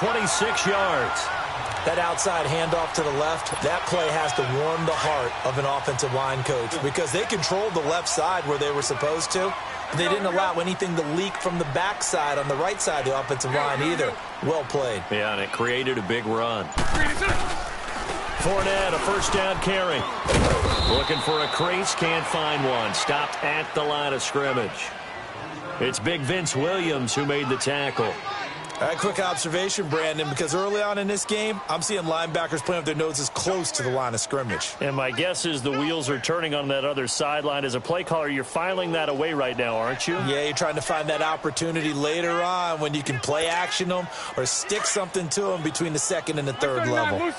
26 yards. That outside handoff to the left, that play has to warm the heart of an offensive line coach because they controlled the left side where they were supposed to. They didn't allow anything to leak from the backside on the right side of the offensive line either. Well played. Yeah, and it created a big run. Fournette, a first down carry. Looking for a crease, can't find one. Stopped at the line of scrimmage. It's Big Vince Williams who made the tackle. All right, quick observation, Brandon, because early on in this game, I'm seeing linebackers playing with their noses close to the line of scrimmage. And my guess is the wheels are turning on that other sideline. As a play caller, you're filing that away right now, aren't you? Yeah, you're trying to find that opportunity later on when you can play action them or stick something to them between the second and the third level. Here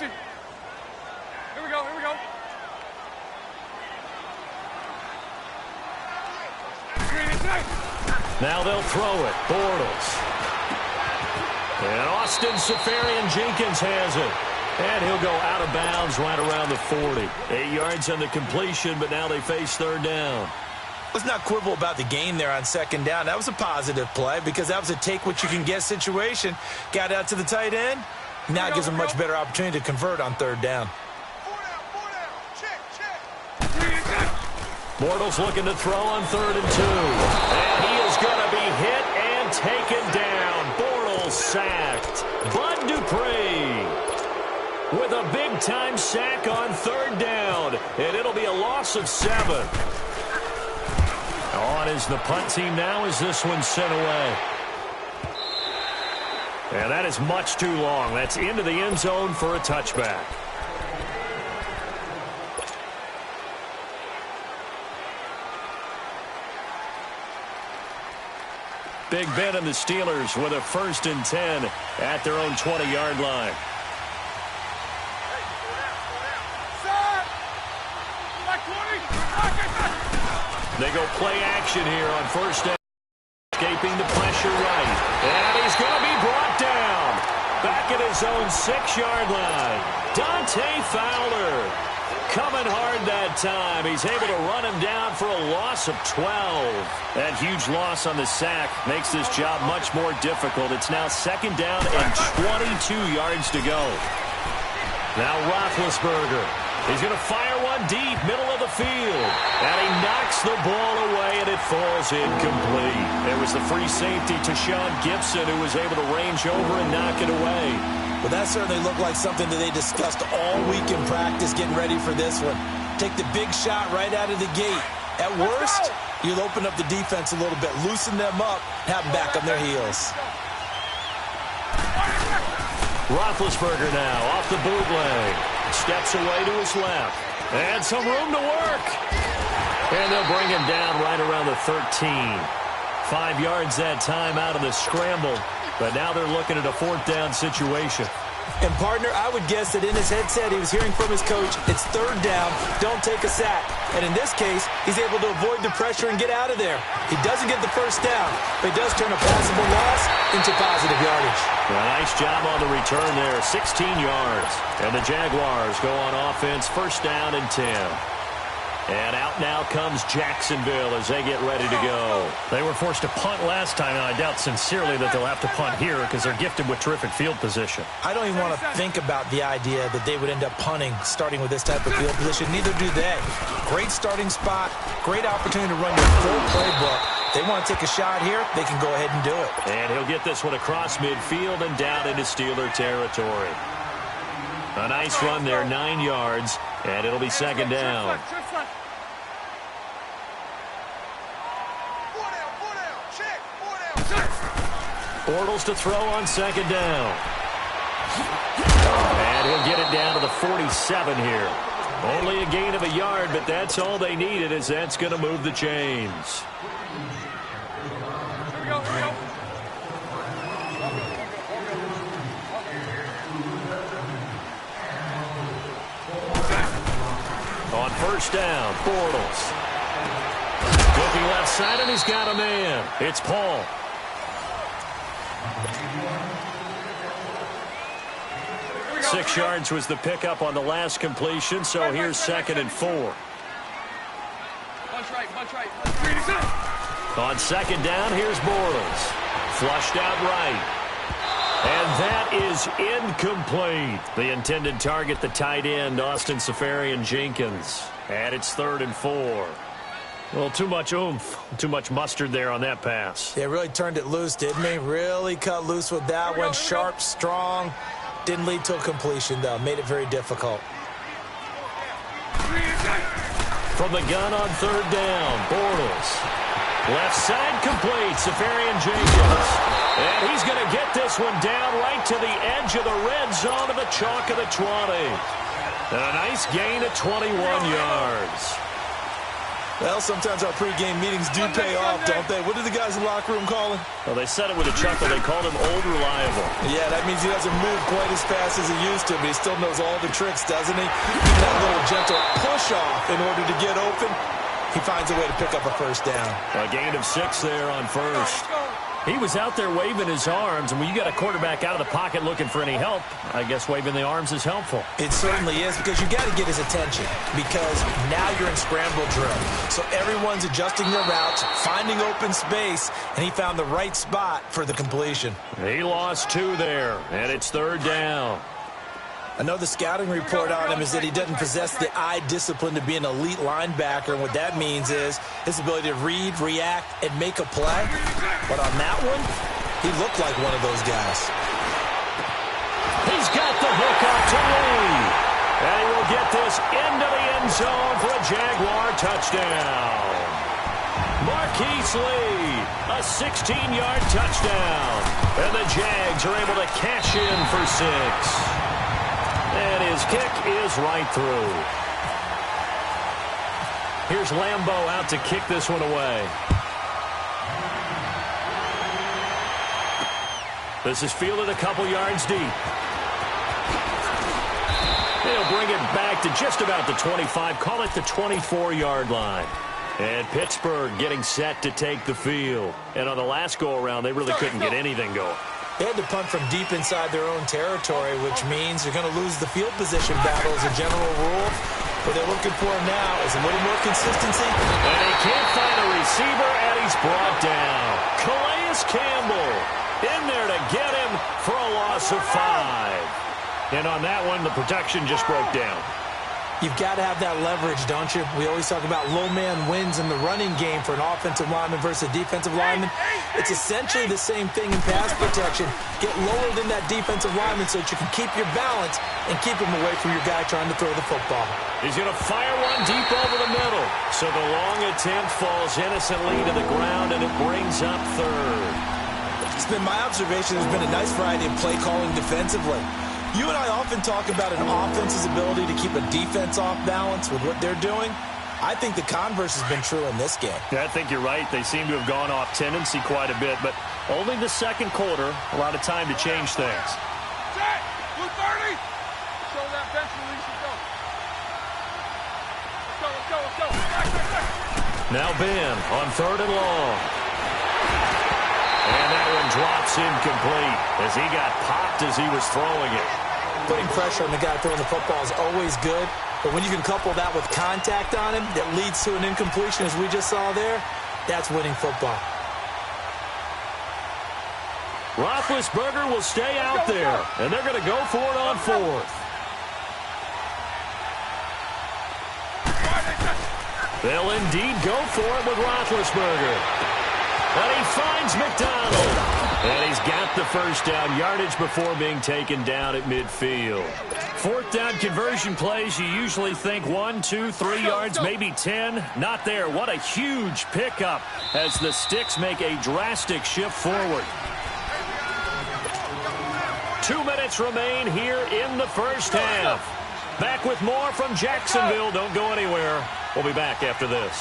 we go. Now they'll throw it. Bortles. And Austin Seferian-Jenkins has it. And he'll go out of bounds right around the 40. 8 yards on the completion, but now they face third down. Let's not quibble about the gain there on second down. That was a positive play because that was a take-what-you-can-get situation. Got out to the tight end. Now it gives them a much better opportunity to convert on third down. Bortles looking to throw on 3rd and 2. And he is going to be hit and taken down. Bortles sacked. Bud Dupree with a big-time sack on 3rd down. And it'll be a loss of 7. On is the punt team now as this one's sent away. And that is much too long. That's into the end zone for a touchback. Big Ben and the Steelers with a 1st and 10 at their own 20-yard line. They go play action here on 1st down. Escaping the pressure right. And he's going to be brought down. Back at his own 6-yard line. Dante Fowler coming hard that time. He's able to run him down for a loss of 12. That huge loss on the sack makes this job much more difficult. It's now 2nd down and 22 yards to go. Now Roethlisberger. He's going to fire one deep, middle of the field. And he knocks the ball away, and it falls incomplete. There was the free safety to Sean Gibson, who was able to range over and knock it away. Well, that certainly looked like something that they discussed all week in practice getting ready for this one. Take the big shot right out of the gate. At worst, you'll open up the defense a little bit, loosen them up, have them back on their heels. Roethlisberger now off the bootleg. Steps away to his left. And some room to work. And they'll bring him down right around the 13. 5 yards that time out of the scramble. But now they're looking at a 4th down situation. And, partner, I would guess that in his headset he was hearing from his coach, it's 3rd down, don't take a sack. And in this case, he's able to avoid the pressure and get out of there. He doesn't get the 1st down, but he does turn a possible loss into positive yardage. Well, nice job on the return there, 16 yards. And the Jaguars go on offense, 1st down and 10. And out now comes Jacksonville as they get ready to go. They were forced to punt last time, and I doubt sincerely that they'll have to punt here because they're gifted with terrific field position. I don't even want to think about the idea that they would end up punting starting with this type of field position. Neither do they. Great starting spot, great opportunity to run your full playbook. They want to take a shot here, they can go ahead and do it. And he'll get this one across midfield and down into Steeler territory. A nice run there, 9 yards, and it'll be 2nd down. Bortles to throw on 2nd down. And he'll get it down to the 47 here. Only a gain of a yard, but that's all they needed, as that's going to move the chains. Here we go. On 1st down, Bortles. Looking left side, and he's got a man. It's Paul. Six yards was the pickup on the last completion, so here's 2nd and 4. Punch right. On 2nd down, here's Bortles. Flushed out right. And that is incomplete. The intended target, the tight end, Austin Seferian-Jenkins. And it's 3rd and 4. Well, too much oomph, too much mustard there on that pass. Yeah, really turned it loose, didn't he? Really cut loose with that one. Sharp, strong. Didn't lead to a completion, though. Made it very difficult. From the gun on 3rd down, Bortles. Left side complete, Seferian-Jenkins. And he's going to get this one down right to the edge of the red zone of the chalk of the 20. And a nice gain of 21 yards. Well, sometimes our pregame meetings do pay off, don't they? What did the guys in the locker room call him? Well, they said it with a chuckle. They called him Old Reliable. Yeah, that means he doesn't move quite as fast as he used to, but he still knows all the tricks, doesn't he? Even that little gentle push-off in order to get open, he finds a way to pick up a first down. A gain of 6 there on first. He was out there waving his arms, and when you got a quarterback out of the pocket looking for any help, I guess waving the arms is helpful. It certainly is, because you got to get his attention, because now you're in scramble drill. So everyone's adjusting their routes, finding open space, and he found the right spot for the completion. He lost 2 there, and it's 3rd down. I know the scouting report on him is that he doesn't possess the eye discipline to be an elite linebacker, and what that means is his ability to read, react, and make a play. But on that one, he looked like one of those guys. He's got the hook up to Lee. And he will get this into the end zone for a Jaguar touchdown. Marquise Lee, a 16-yard touchdown. And the Jags are able to cash in for 6. And his kick is right through. Here's Lambeau out to kick this one away. This is fielded a couple yards deep. They'll bring it back to just about the 25. Call it the 24-yard line. And Pittsburgh getting set to take the field. And on the last go-around, they really couldn't get anything going. They had to punt from deep inside their own territory, which means you're going to lose the field position battle as a general rule. What they're looking for now is a little more consistency. And he can't find a receiver, and he's brought down. Calais Campbell in there to get him for a loss of 5. And on that one, the protection just broke down. You've got to have that leverage, don't you? We always talk about low man wins in the running game for an offensive lineman versus a defensive lineman. It's essentially the same thing in pass protection. Get lower than that defensive lineman so that you can keep your balance and keep him away from your guy trying to throw the football. He's going to fire one deep over the middle. So the long attempt falls innocently to the ground, and it brings up 3rd. It's been my observation. There's been a nice variety of play calling defensively. You and I often talk about an offense's ability to keep a defense off balance with what they're doing. I think the converse has been true in this game. Yeah, I think you're right. They seem to have gone off tendency quite a bit, but only the second quarter, a lot of time to change things. Set! Blue 30! Show that bench release and go. Let's go. Back. Now Ben on 3rd and long. And that one drops incomplete as he got popped as he was throwing it. Putting pressure on the guy throwing the football is always good, but when you can couple that with contact on him that leads to an incompletion, as we just saw there, that's winning football. Roethlisberger will stay out there, and they're going to go for it on 4th. They'll indeed go for it with Roethlisberger. And he finds McDonald. And he's got the first down yardage before being taken down at midfield. 4th down conversion plays, you usually think 1, 2, 3 yards, maybe 10. Not there. What a huge pickup as the Sticks make a drastic shift forward. 2 minutes remain here in the first half. Back with more from Jacksonville. Don't go anywhere. We'll be back after this.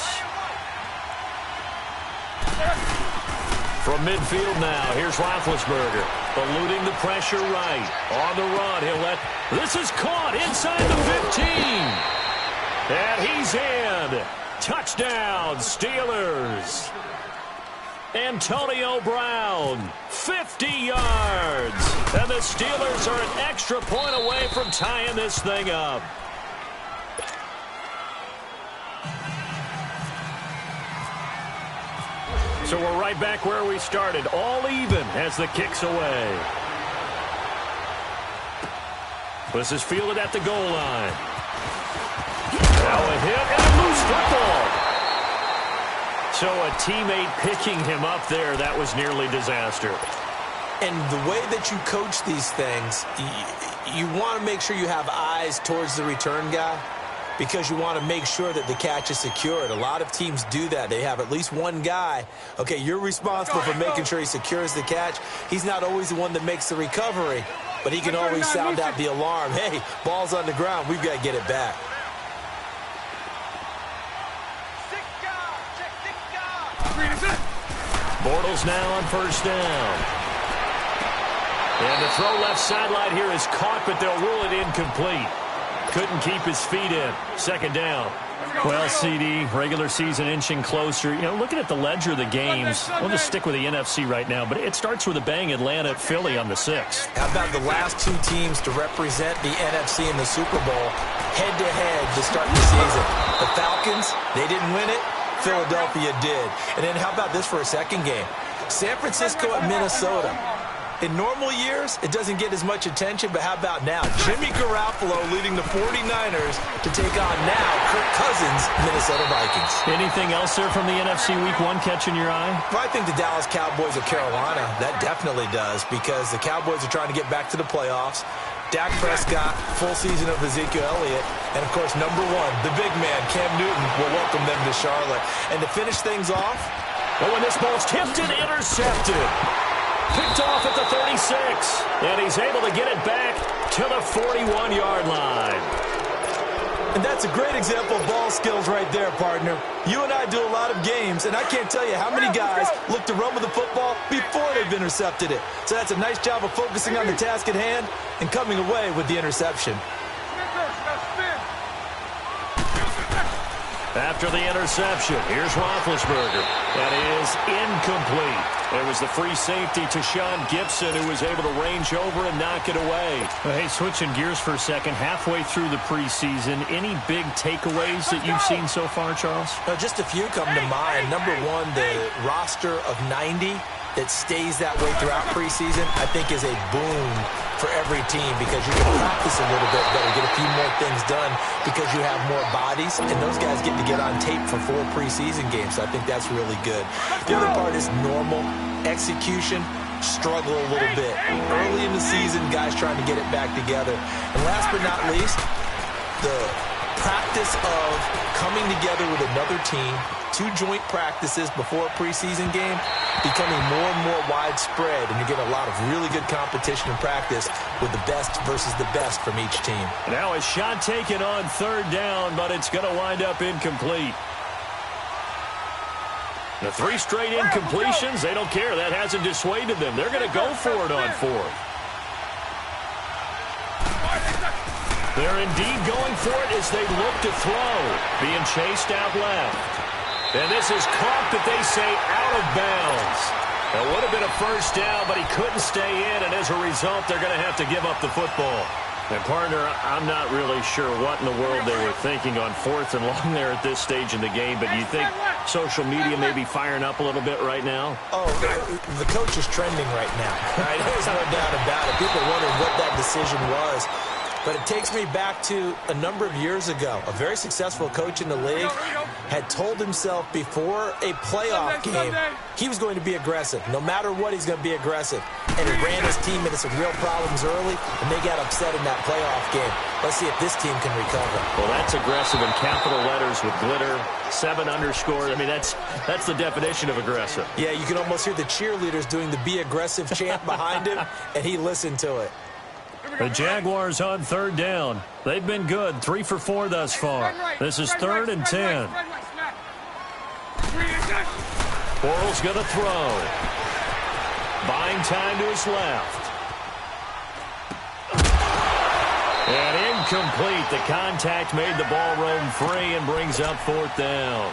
From midfield now, here's Roethlisberger, eluding the pressure right. On the run, he'll let... This is caught inside the 15. And he's in. Touchdown, Steelers. Antonio Brown, 50 yards. And the Steelers are an extra point away from tying this thing up. So we're right back where we started, all even as the kick's away. This is fielded at the goal line. Now a hit and a loose football. So a teammate picking him up there, that was nearly disaster. And the way that you coach these things, you want to make sure you have eyes towards the return guy because you want to make sure that the catch is secured. A lot of teams do that. They have at least one guy. Okay, you're responsible for making sure he secures the catch. He's not always the one that makes the recovery, but he can always sound out the alarm. Hey, ball's on the ground. We've got to get it back. Bortles now on first down. And the throw left sideline here is caught, but they'll rule it incomplete. Couldn't keep his feet in. Second down. Well, CD, regular season inching closer. You know, looking at the ledger of the games, we'll just stick with the NFC right now, but it starts with a bang. Atlanta at Philly on the 6th. How about the last two teams to represent the NFC in the Super Bowl head-to-head to start the season? The Falcons, they didn't win it. Philadelphia did. And then how about this for a second game? San Francisco at Minnesota. In normal years, it doesn't get as much attention, but how about now? Jimmy Garoppolo leading the 49ers to take on now Kirk Cousins' Minnesota Vikings. Anything else there from the NFC Week 1 catching your eye? Well, I think the Dallas Cowboys of Carolina, that definitely does, because the Cowboys are trying to get back to the playoffs. Dak Prescott, full season of Ezekiel Elliott, and, of course, number one, the big man, Cam Newton, will welcome them to Charlotte. And to finish things off, when this ball's tipped and intercepted. Picked off at the 36, and he's able to get it back to the 41-yard line. And that's a great example of ball skills right there, partner. You and I do a lot of games, and I can't tell you how many guys look to run with the football before they've intercepted it. So that's a nice job of focusing on the task at hand and coming away with the interception. After the interception, here's Roethlisberger. That is incomplete. It was the free safety to Sean Gibson who was able to range over and knock it away. Well, hey, switching gears for a second, halfway through the preseason, any big takeaways that you've seen so far, Charles? Just a few come to mind. Number one, the roster of 90 that stays that way throughout preseason, I think is a boon for every team because you can practice a little bit better, get a few more things done because you have more bodies, and those guys get to get on tape for 4 preseason games, so I think that's really good. The other part is normal execution, struggle a little bit. Early in the season, guys trying to get it back together. And last but not least, the practice of coming together with another team, 2 joint practices before a preseason game, becoming more and more widespread, and you get a lot of really good competition and practice with the best versus the best from each team. Now a shot taken on third down, but it's going to wind up incomplete. The 3 straight incompletions, they don't care. That hasn't dissuaded them. They're going to go for it on 4th. They're indeed going for it as they look to throw. Being chased out left. And this is caught, but they say out of bounds. It would have been a first down, but he couldn't stay in, and as a result, they're going to have to give up the football. And, partner, I'm not really sure what in the world they were thinking on 4th and long there at this stage in the game, but do you think social media may be firing up a little bit right now? Oh, the coach is trending right now. Right? There's no doubt about it. People are wondering what that decision was. But it takes me back to a number of years ago. A very successful coach in the league had told himself before a playoff game he was going to be aggressive. No matter what, he's going to be aggressive. And he ran his team into some real problems early, and they got upset in that playoff game. Let's see if this team can recover. Well, that's aggressive in capital letters with glitter, 7 underscore. I mean, that's the definition of aggressive. Yeah, you can almost hear the cheerleaders doing the be aggressive chant behind him, and he listened to it. The Jaguars on third down. They've been good, 3 for 4 thus far. This is 3rd and 10. Bortles going to throw. Buying time to his left. And incomplete. The contact made the ball roam free and brings up 4th down.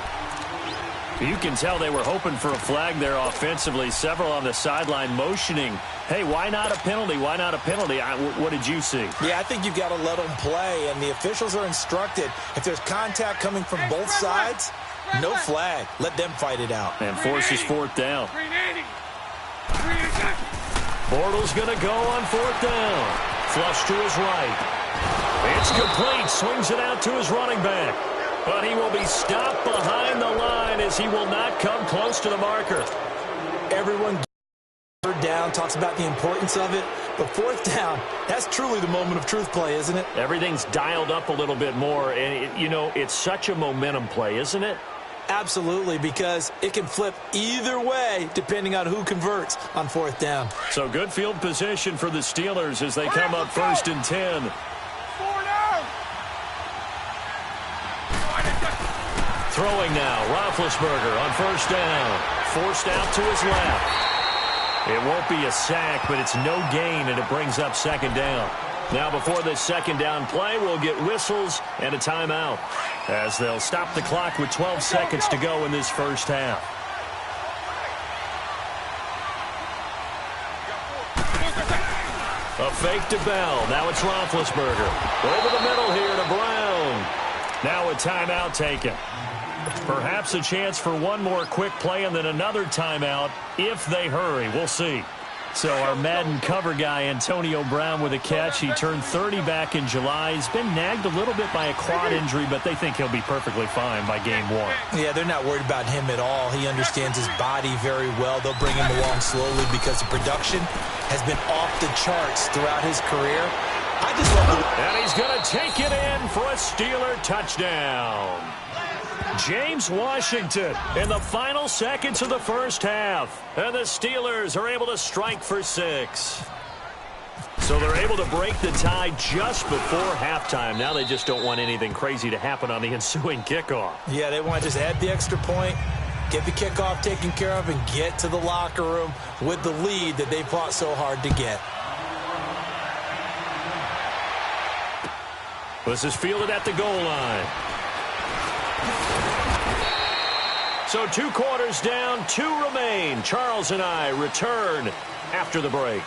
You can tell they were hoping for a flag there offensively. Several on the sideline motioning, hey, why not a penalty? Why not a penalty? What did you see? Yeah, I think you've got to let them play, and the officials are instructed. If there's contact coming from both sides, no flag. Let them fight it out. And forces 4th down. Bortles going to go on 4th down. Flush to his right. It's complete. Swings it out to his running back. But he will be stopped behind the line as he will not come close to the marker. Everyone third down talks about the importance of it. But fourth down, that's truly the moment of truth play, isn't it? Everything's dialed up a little bit more. And, it's such a momentum play, isn't it? Absolutely, because it can flip either way depending on who converts on fourth down. So good field position for the Steelers as they come up 1st and 10. 4 down. Throwing now, Roethlisberger on 1st down. Forced out to his left. It won't be a sack, but it's no gain, and it brings up 2nd down. Now before this 2nd down play, we'll get whistles and a timeout as they'll stop the clock with 12 seconds to go in this first half. A fake to Bell. Now it's Roethlisberger. Over the middle here to Brown. Now a timeout taken. Perhaps a chance for one more quick play and then another timeout if they hurry. We'll see. So our Madden cover guy, Antonio Brown, with a catch. He turned 30 back in July. He's been nagged a little bit by a quad injury, but they think he'll be perfectly fine by game 1. Yeah, they're not worried about him at all. He understands his body very well. They'll bring him along slowly because the production has been off the charts throughout his career. I just love the... And he's going to take it in for a Steeler touchdown. James Washington in the final seconds of the first half. And the Steelers are able to strike for 6. So they're able to break the tie just before halftime. Now they just don't want anything crazy to happen on the ensuing kickoff. Yeah, they want to just add the extra point, get the kickoff taken care of, and get to the locker room with the lead that they fought so hard to get. This is fielded at the goal line. So 2 quarters down, 2 remain. Charles and I return after the break.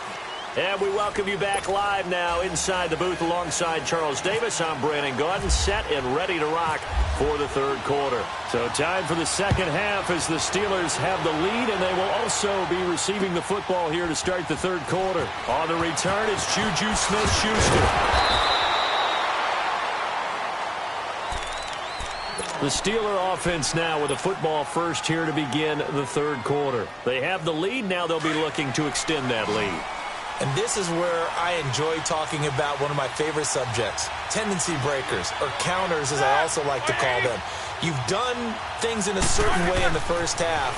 And we welcome you back live now inside the booth alongside Charles Davis. I'm Brandon Gaudin, set and ready to rock for the 3rd quarter. So time for the 2nd half as the Steelers have the lead, and they will also be receiving the football here to start the 3rd quarter. On the return, it's Juju Smith-Schuster. The Steeler offense now with a football first here to begin the 3rd quarter. They have the lead. Now they'll be looking to extend that lead. And this is where I enjoy talking about one of my favorite subjects, tendency breakers, or counters as I also like to call them. You've done things in a certain way in the first half,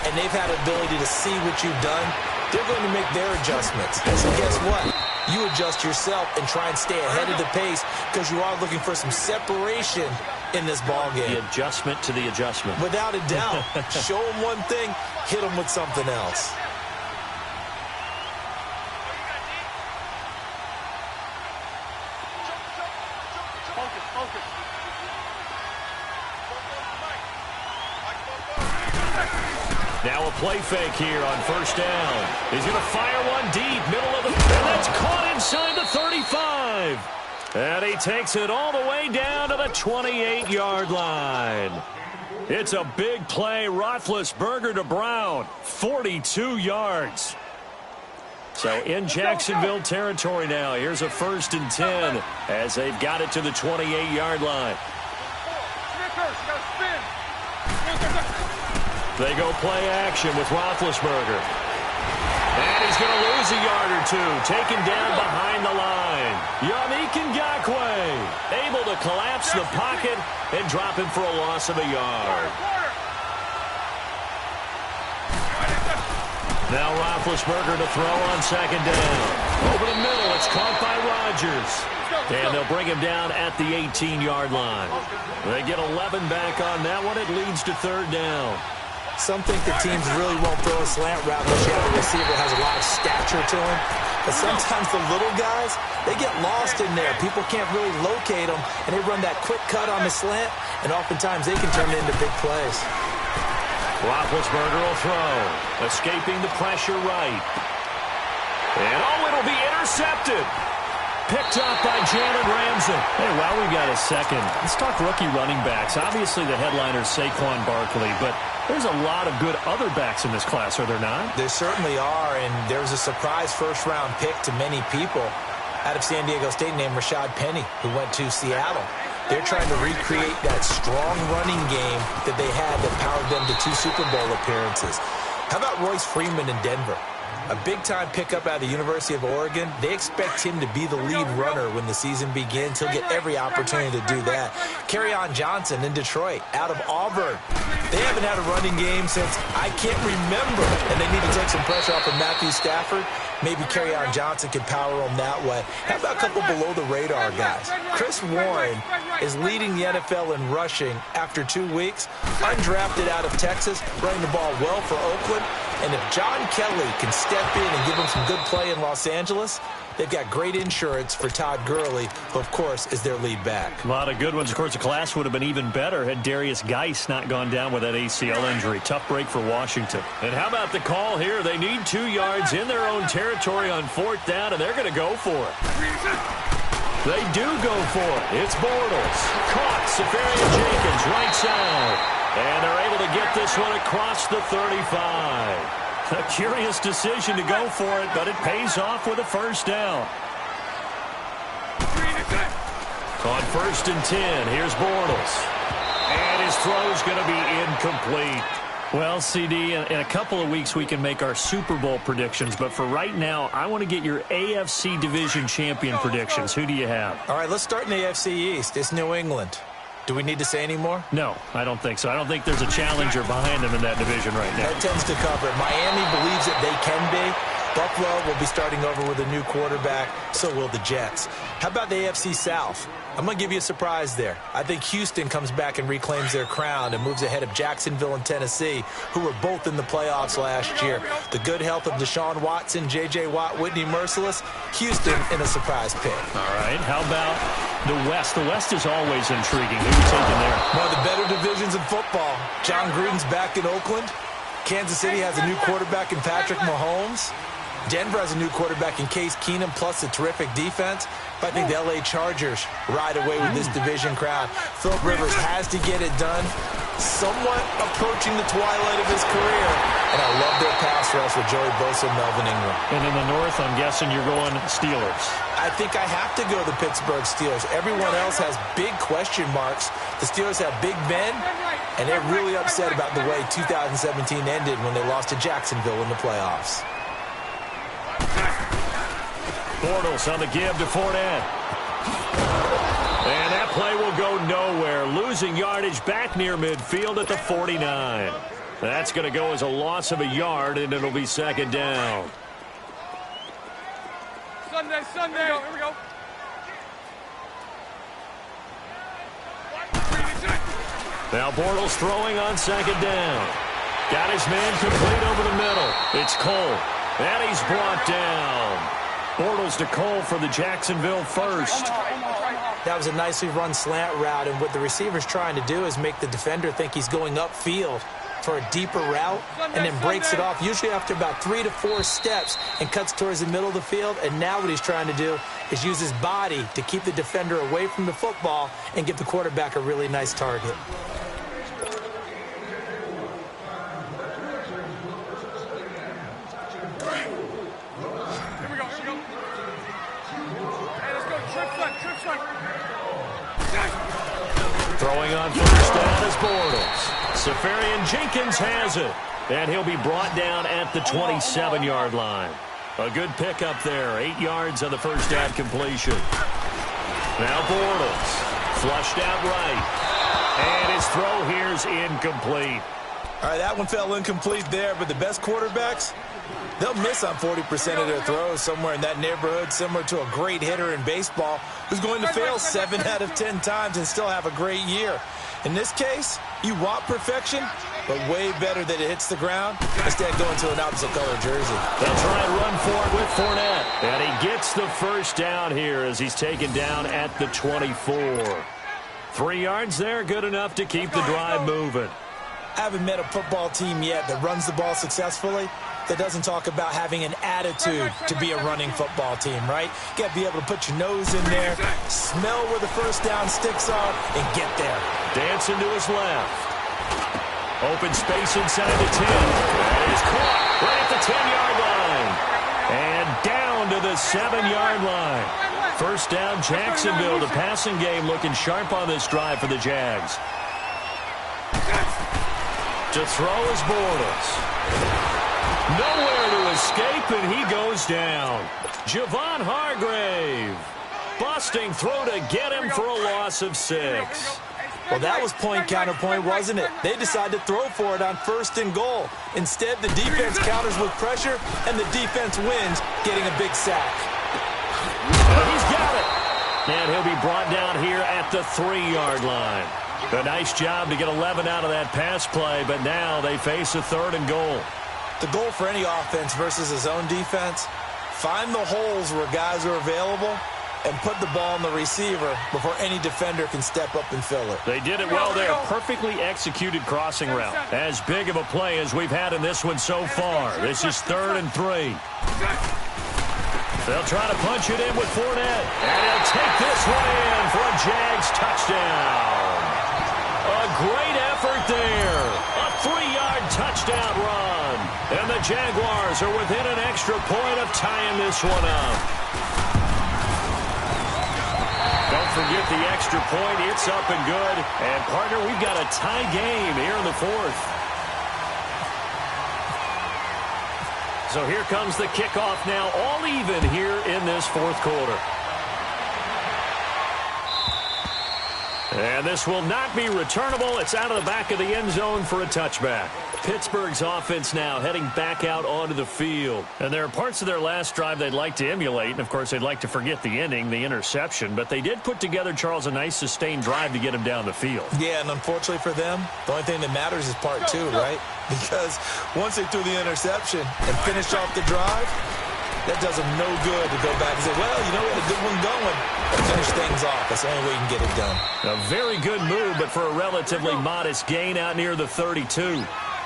and they've had the ability to see what you've done. They're going to make their adjustments. So guess what? You adjust yourself and try and stay ahead of the pace because you are looking for some separation in this ball game. The adjustment to the adjustment. Without a doubt. Show them one thing, hit them with something else. Now a play fake here on 1st down. He's going to fire one deep, middle of the... And that's caught inside the 35. And he takes it all the way down to the 28-yard line. It's a big play. Roethlisberger to Brown. 42 yards. So in Jacksonville territory now. Here's a 1st and 10 as they've got it to the 28-yard line. They go play action with Roethlisberger. And he's going to lose a yard or 2. Taken down behind the line. Yannick Ngakoue able to collapse the pocket and drop him for a loss of a yard. Now Roethlisberger to throw on 2nd down. Over the middle, it's caught by Rodgers. And they'll bring him down at the 18-yard line. They get 11 back on that one. It leads to 3rd down. Some think the teams really won't throw a slant route unless you have a receiver that has a lot of stature to him. But sometimes the little guys, they get lost in there. People can't really locate them, and they run that quick cut on the slant, and oftentimes they can turn it into big plays. Roethlisberger will throw. Escaping the pressure right. And it'll be intercepted. Picked up by Jalen Ramsey. Hey, while we've got a second, let's talk rookie running backs. Obviously, the headliner is Saquon Barkley, but there's a lot of good other backs in this class, are there not? There certainly are, and there's a surprise first-round pick to many people. out of San Diego State named Rashad Penny, who went to Seattle. They're trying to recreate that strong running game that they had that powered them to 2 Super Bowl appearances. How about Royce Freeman in Denver? A big-time pickup out of the University of Oregon. They expect him to be the lead runner when the season begins. He'll get every opportunity to do that. Kerryon Johnson in Detroit, out of Auburn. They haven't had a running game since I can't remember, and they need to take some pressure off of Matthew Stafford. Maybe Kerryon Johnson can power them that way. How about a couple below-the-radar guys? Chris Warren is leading the NFL in rushing after 2 weeks. Undrafted out of Texas, running the ball well for Oakland. And if John Kelly can step in and give them some good play in Los Angeles, they've got great insurance for Todd Gurley, who, of course, is their lead back. A lot of good ones. Of course, the class would have been even better had Darius Geis not gone down with that ACL injury. Tough break for Washington. And how about the call here? They need 2 yards in their own territory on 4th down, and they're going to go for it. They do go for it. It's Bortles. Caught. Safarian Jenkins, right side. And they're able to get this one across the 35. A curious decision to go for it, but it pays off with a 1st down. On 1st and 10, here's Bortles. And his throw's going to be incomplete. Well, CD, in a couple of weeks we can make our Super Bowl predictions, but for right now, I want to get your AFC Division Champion predictions. Who do you have? All right, let's start in the AFC East. It's New England. Do we need to say any more? No, I don't think so. I don't think there's a challenger behind them in that division right now. That tends to cover it. Miami believes that they can be. Buffalo will be starting over with a new quarterback. So will the Jets. How about the AFC South? I'm going to give you a surprise there. I think Houston comes back and reclaims their crown and moves ahead of Jacksonville and Tennessee, who were both in the playoffs last year. The good health of Deshaun Watson, J.J. Watt, Whitney Merciless. Houston in a surprise pick. All right. How about the West? The West is always intriguing. Who are you taking there? One of the better divisions in football. John Gruden's back in Oakland. Kansas City has a new quarterback in Patrick Mahomes. Denver has a new quarterback in Case Keenum, plus a terrific defense. But I think the L.A. Chargers ride away with this division crown. Philip Rivers has to get it done. Somewhat approaching the twilight of his career. And I love their pass rush with Joey Bosa and Melvin Ingram. And in the North, I'm guessing you're going Steelers. I think I have to go the Pittsburgh Steelers. Everyone else has big question marks. The Steelers have Big Ben, and they're really upset about the way 2017 ended when they lost to Jacksonville in the playoffs. Bortles on the give to Fournette. And that play will go nowhere. Losing yardage back near midfield at the 49. That's going to go as a loss of a yard, and it'll be 2nd down. Sunday. Here we go. Now Bortles throwing on 2nd down. Got his man complete over the middle. It's Cole. And he's brought down. Bortles to Cole for the Jacksonville first. That was a nicely run slant route, and what the receiver's trying to do is make the defender think he's going upfield for a deeper route and then breaks it off, usually after about 3 to 4 steps, and cuts towards the middle of the field. And now what he's trying to do is use his body to keep the defender away from the football and give the quarterback a really nice target. Throwing on 1st down is Bortles. Safarian Jenkins has it. And he'll be brought down at the 27-yard line. A good pickup there. 8 yards on the 1st down completion. Now Bortles. Flushed out right. And his throw here's incomplete. All right, that one fell incomplete there, but the best quarterbacks, they'll miss on 40% of their throws, somewhere in that neighborhood, similar to a great hitter in baseball who's going to fail 7 out of 10 times and still have a great year. In this case, you want perfection, but way better that it hits the ground instead of going to an opposite color jersey. They'll try and run for it with Fournette. And he gets the 1st down here as he's taken down at the 24. 3 yards there, good enough to keep the drive moving. I haven't met a football team yet that runs the ball successfully that doesn't talk about having an attitude to be a running football team, right? You got to be able to put your nose in there, smell where the 1st down sticks are, and get there. Dancing to his left. Open space inside the 10. That is caught right at the 10-yard line. And down to the 7-yard line. First down, Jacksonville. The passing game looking sharp on this drive for the Jags. To throw is Bortles. Nowhere to escape, and he goes down. Javon Hargrave. Busting throw to get him for a loss of 6. Well, that was point counterpoint, wasn't it? They decided to throw for it on 1st and goal. Instead, the defense counters with pressure, and the defense wins, getting a big sack. He's got it. And he'll be brought down here at the 3-yard line. A nice job to get 11 out of that pass play, but now they face a 3rd and goal. The goal for any offense versus his own defense, find the holes where guys are available and put the ball on the receiver before any defender can step up and fill it. They did it well there. Perfectly executed crossing route. As big of a play as we've had in this one so far. This is 3rd and 3. They'll try to punch it in with Fournette. And he'll take this one in for a Jags touchdown. A great effort there. A 3-yard touchdown run. And the Jaguars are within an extra point of tying this one up. Don't forget the extra point. It's up and good. And, partner, we've got a tie game here in the 4th. So here comes the kickoff now, all even here in this 4th quarter. And this will not be returnable. It's out of the back of the end zone for a touchback. Pittsburgh's offense now heading back out onto the field. And there are parts of their last drive they'd like to emulate. And, of course, they'd like to forget the ending, the interception. But they did put together, Charles, a nice sustained drive to get him down the field. Yeah, and unfortunately for them, the only thing that matters is part 2, right? Because once they threw the interception and finished off the drive, that does them no good to go back and say, well, you know, we had a good one going. Finish things off. That's the only way you can get it done. A very good move, but for a relatively modest gain out near the 32.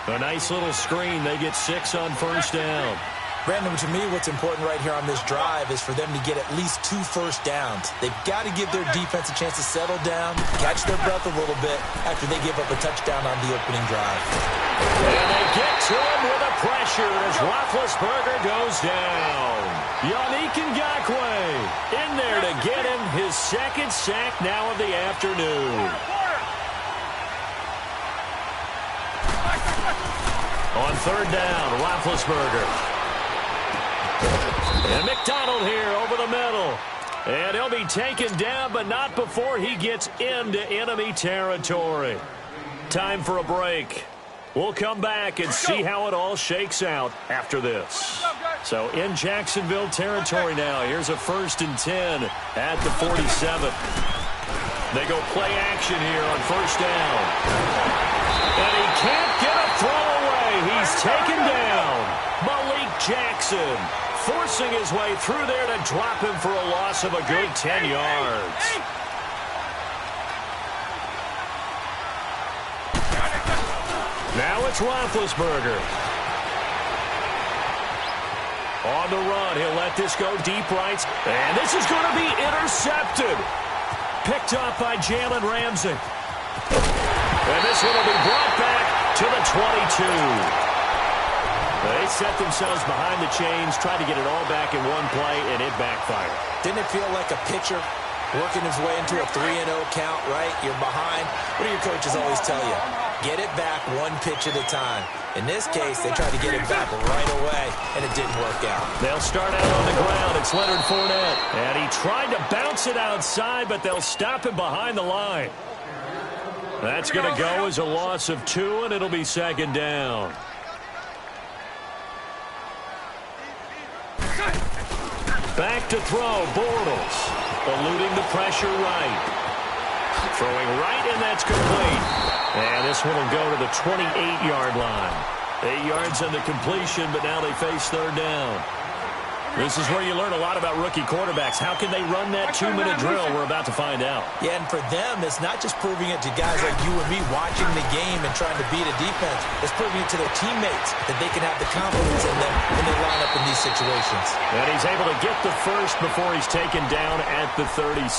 A nice little screen. They get 6 on 1st down. Brandon, to me, what's important right here on this drive is for them to get at least 2 first downs. They've got to give their defense a chance to settle down, catch their breath a little bit after they give up a touchdown on the opening drive. And they get to him with a pressure as Roethlisberger goes down. Yannick Ngakoue in there to get him his 2nd sack now of the afternoon. On 3rd down, Roethlisberger. And McDonald here over the middle. And he'll be taken down, but not before he gets into enemy territory. Time for a break. We'll come back and see how it all shakes out after this. So in Jacksonville territory now, here's a 1st and 10 at the 47. They go play action here on 1st down. And he can't get a throw away. He's taken down. Malik Jackson forcing his way through there to drop him for a loss of a good 10 yards. Now it's Roethlisberger. On the run, he'll let this go deep right. And this is going to be intercepted. Picked up by Jalen Ramsey. And this one will be brought back to the 22. They set themselves behind the chains, tried to get it all back in one play, and it backfired. Didn't it feel like a pitcher working his way into a 3-0 count, right? You're behind. What do your coaches always tell you? Get it back 1 pitch at a time. In this case, they tried to get it back right away, and it didn't work out. They'll start out on the ground. It's Leonard Fournette. And he tried to bounce it outside, but they'll stop him behind the line. That's going to go as a loss of 2, and it'll be 2nd down. Back to throw, Bortles. Eluding the pressure right. Throwing right, and that's complete. And this one will go to the 28-yard line. 8 yards on the completion, but now they face 3rd down. This is where you learn a lot about rookie quarterbacks. How can they run that 2-minute drill? We're about to find out. Yeah, and for them, it's not just proving it to guys like you and me watching the game and trying to beat a defense. It's proving it to their teammates that they can have the confidence in them when they line up in these situations. And he's able to get the first before he's taken down at the 36.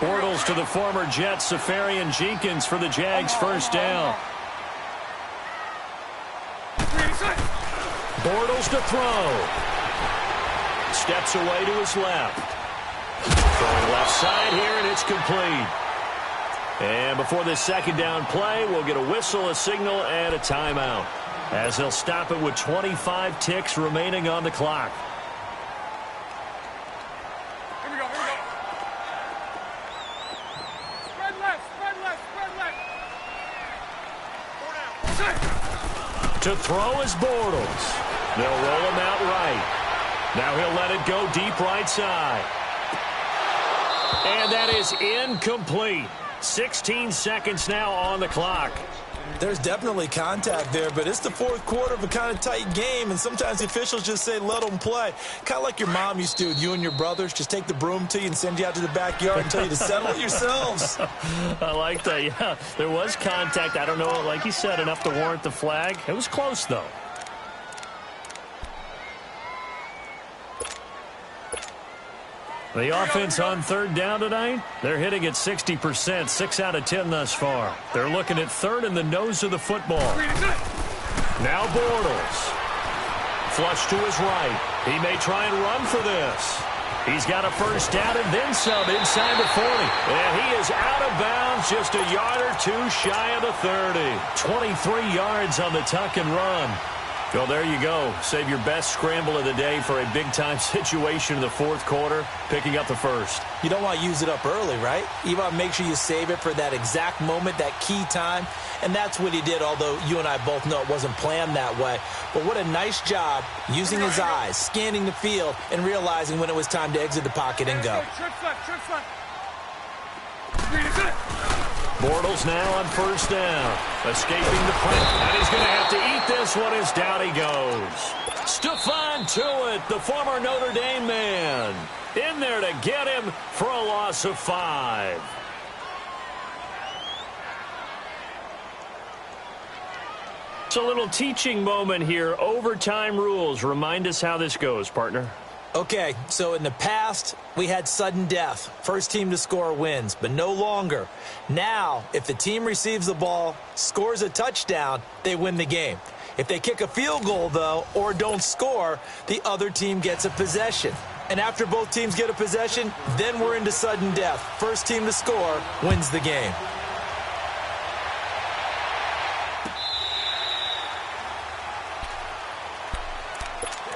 Bortles to the former Jet, Safarian Jenkins for the Jags' 1st down. Bortles to throw. Steps away to his left. Throwing left side here, and it's complete. And before this second down play, we'll get a whistle, a signal, and a timeout, as they'll stop it with 25 ticks remaining on the clock. Here we go, here we go. Spread left, spread left, spread left. To throw is Bortles. They'll roll him out right. Now he'll let it go deep right side. And that is incomplete. 16 seconds now on the clock. There's definitely contact there, but it's the fourth quarter of a kind of tight game, and sometimes the officials just say, let them play. Kind of like your mom used to with you and your brothers. Just take the broom to you and send you out to the backyard and tell you to settle it yourselves. I like that, yeah. There was contact. I don't know, like you said, enough to warrant the flag. It was close, though. The offense on third down tonight, they're hitting at 60%, 6 out of 10 thus far. They're looking at third in the nose of the football. Now Bortles. Flush to his right. He may try and run for this. He's got a first down and then some inside the 40. And he is out of bounds, just a yard or two shy of the 30. 23 yards on the tuck and run. Well, there you go. Save your best scramble of the day for a big-time situation in the fourth quarter, picking up the first. You don't want to use it up early, right? You want to make sure you save it for that exact moment, that key time. And that's what he did, although you and I both know it wasn't planned that way. But what a nice job using his eyes, scanning the field, and realizing when it was time to exit the pocket and go. Bortles now on first down. Escaping the pressure. And he's going to have to eat this one as down he goes. Stephon Tuitt, the former Notre Dame man, in there to get him for a loss of 5. It's a little teaching moment here. Overtime rules. Remind us how this goes, partner. Okay, so in the past, we had sudden death. First team to score wins, but no longer. Now, if the team receives the ball, scores a touchdown, they win the game. If they kick a field goal, though, or don't score, the other team gets a possession. And after both teams get a possession, then we're into sudden death. First team to score wins the game.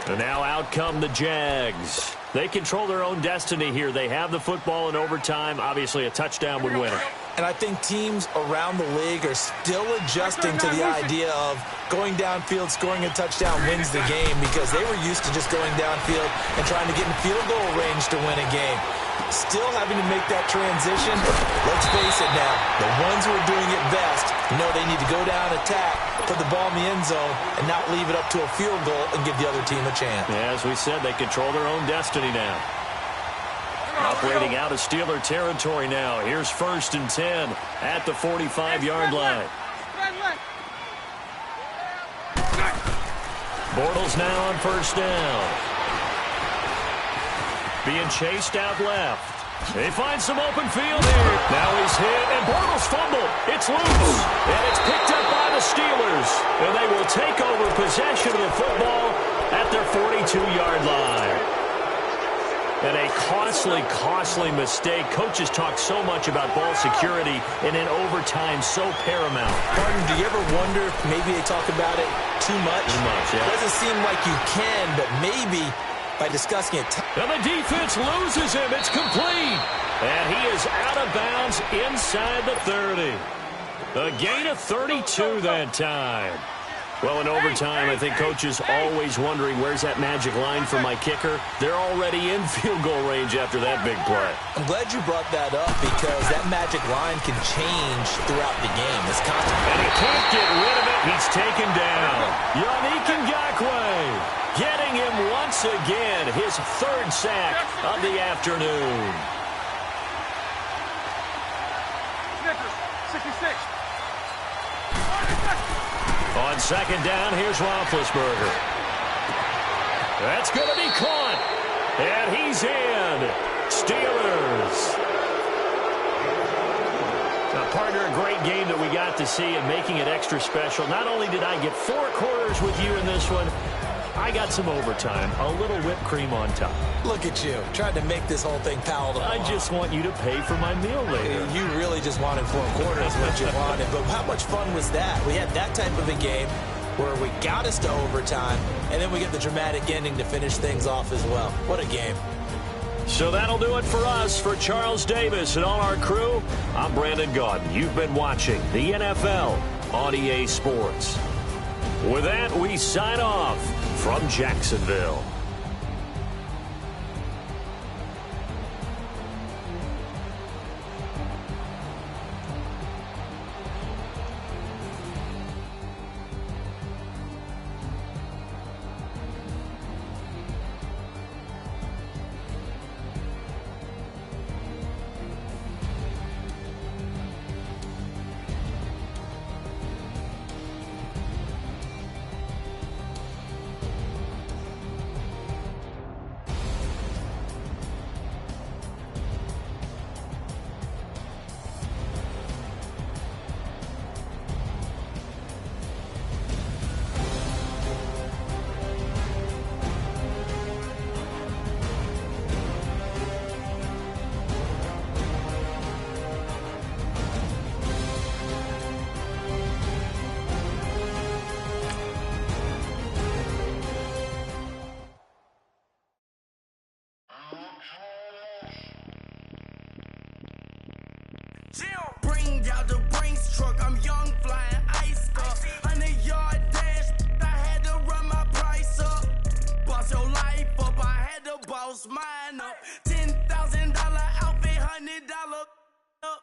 And now out come the Jags. They control their own destiny here. They have the football in overtime. Obviously, a touchdown would win it. And I think teams around the league are still adjusting to the idea of going downfield, scoring a touchdown wins the game, because they were used to just going downfield and trying to get in field goal range to win a game. Still having to make that transition. Let's face it now, the ones who are doing it best know they need to go down, attack, put the ball in the end zone, and not leave it up to a field goal and give the other team a chance. Yeah, as we said, they control their own destiny now. Operating out of Steeler territory now. Here's 1st and 10 at the 45-yard line. Bortles now on first down. Being chased out left. They find some open field here. Now he's hit, and Bortles fumbled. It's loose, and it's picked up by the Steelers. And they will take over possession of the football at their 42-yard line. And a costly mistake. Coaches talk so much about ball security, and in overtime, so paramount. Martin, do you ever wonder if maybe they talk about it too much? Too much, yeah. It doesn't seem like you can, but maybe by discussing it. And the defense loses him. It's complete. And he is out of bounds inside the 30. A gain of 32 that time. Well, in overtime, I think coaches always wondering, where's that magic line for my kicker? They're already in field goal range after that big play. I'm glad you brought that up, because that magic line can change throughout the game. It's constant. And he can't get rid of it. He's taken down. Yannick Ngakoue getting him once again, his 3rd sack of the afternoon. 66. On second down, here's Roethlisberger. That's going to be caught. And he's in. Steelers. Now, partner, a great game that we got to see and making it extra special. Not only did I get 4 quarters with you in this one, I got some overtime, a little whipped cream on top. Look at you, trying to make this whole thing palatable. I just want you to pay for my meal later. You really just wanted 4 quarters what you wanted. But how much fun was that? We had that type of a game where we got us to overtime, and then we get the dramatic ending to finish things off as well. What a game. So that'll do it for us. For Charles Davis and all our crew, I'm Brandon Gaudin. You've been watching the NFL on EA Sports. With that, we sign off from Jacksonville. Bring out the Brinks truck, I'm young, flying ice up. 100-yard dash, I had to run my price up. Boss your life up, I had to boss mine up. $10,000 outfit, $100 up.